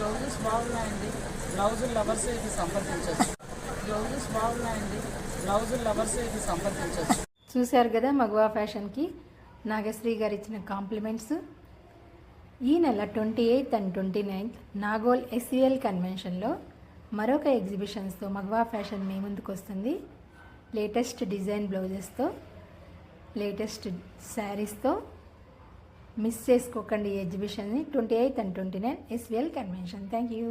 Blouses బాగున్నాయండి. బ్లౌజులు lovers ఇది సంప్రదించవచ్చు. బ్లౌజెస్ బాగున్నాయండి. బ్లౌజులు లవర్స్ ఇది సంప్రదించవచ్చు. చూశారు కదా మగవా ఫ్యాషన్కి నాగశ్రీ గారు ఇచ్చిన కాంప్లిమెంట్స్. ఈ నెల 28th and 29th Nagole SEL కన్వెన్షన్లో మరొక ఎగ్జిబిషన్స్తో మగవా ఫ్యాషన్ మీ ముందుకు వస్తుంది. లేటెస్ట్ డిజైన్ బ్లౌజెస్తో, లేటెస్ట్ శారీస్తో. మిస్ చేసుకోకండి ఈ ఎగ్జిబిషన్ని. 28th and 29th SEL convention. Thank you.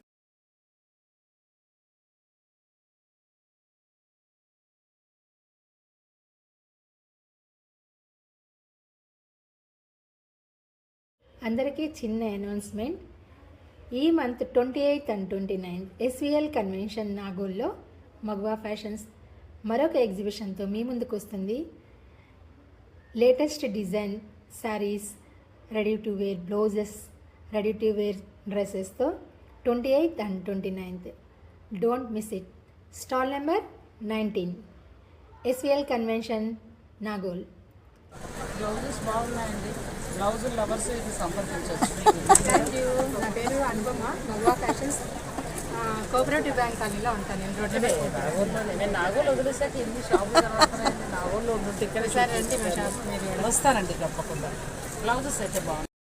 అందరికీ చిన్న అనౌన్స్మెంట్. ఈ month 28th and 29th SEL convention నాగోల్లో మగవా ఫ్యాషన్స్ మరొక ఎగ్జిబిషన్తో మీ ముందుకు వస్తుంది. Latest design saris, ready to wear blouses, ready to wear డ్రెస్సెస్తో 28th and 29th. Don't miss it. Stall number 19 SEL convention Nagole. Blouses బాగున్నాయండి. బ్లౌజులు లవర్స్ ఇది సంప్రదించవచ్చు. Thank you. నా పేరు అనుపమ. మగవా ఫ్యాషన్స్ కోఆపరేటివ్ బ్యాంక్ కాలనీలో ఉంటాను నేను. రోడ్డు నేను నాగోలు వదిలేసాక ఎన్ని షాపులు కనబడుతున్నాయండి. నాగోల్లో ఉంటే ఇక్కడ సరే రండి మా షాప్ మీరు. వస్తానండి తప్పకుండా. బ్లౌజెస్ అయితే బాగున్నాయి.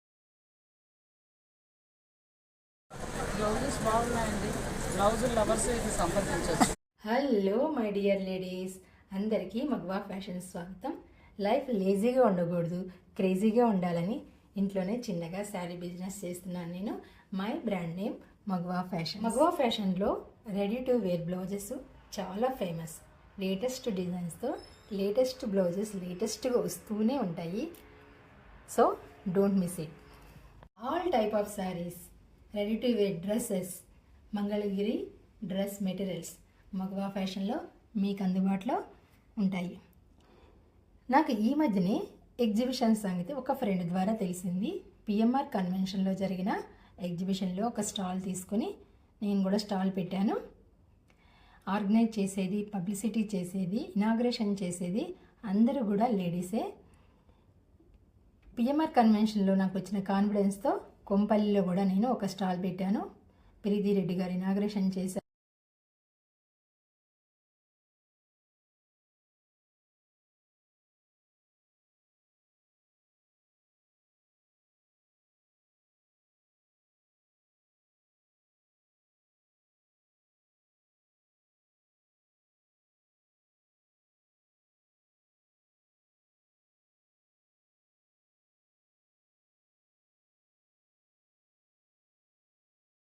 బ్లౌజెస్ బాగున్నాయండి. బ్లౌజులు లవర్స్ ఇది సంప్రదించవచ్చు. హలో మై డియర్ లేడీస్, అందరికీ మగవా ఫ్యాషన్ స్వాగతం. లైఫ్ లేజీగా ఉండకూడదు, క్రేజీగా ఉండాలని ఇంట్లోనే చిన్నగా శారీ బిజినెస్ చేస్తున్నాను నేను. My brand name Magava fashion. Magava ఫ్యాషన్లో రెడీ టు వేర్ బ్లౌజెస్ చాలా ఫేమస్. లేటెస్ట్ డిజైన్స్తో లేటెస్ట్ బ్లౌజెస్ లేటెస్ట్గా వస్తూనే ఉంటాయి. So don't miss it. All type of saris, ready to wear dresses, Mangalagiri dress materials Magava ఫ్యాషన్లో మీకు అందుబాటులో ఉంటాయి. నాకు ఈ మధ్యనే ఎగ్జిబిషన్ సంగతి ఒక ఫ్రెండ్ ద్వారా తెలిసింది. PMR కన్వెన్షన్లో జరిగిన ఎగ్జిబిషన్లో ఒక స్టాల్ తీసుకుని నేను కూడా స్టాల్ పెట్టాను. ఆర్గనైజ్ చేసేది, పబ్లిసిటీ చేసేది, ఇనాగ్రేషన్ చేసేది అందరూ కూడా లేడీసే. PMR కన్వెన్షన్లో నాకు వచ్చిన కాన్ఫిడెన్స్తో కొంపల్లిలో కూడా నేను ఒక స్టాల్ పెట్టాను. ప్రీతి రెడ్డి గారు ఇనాగ్రేషన్ చేశారు.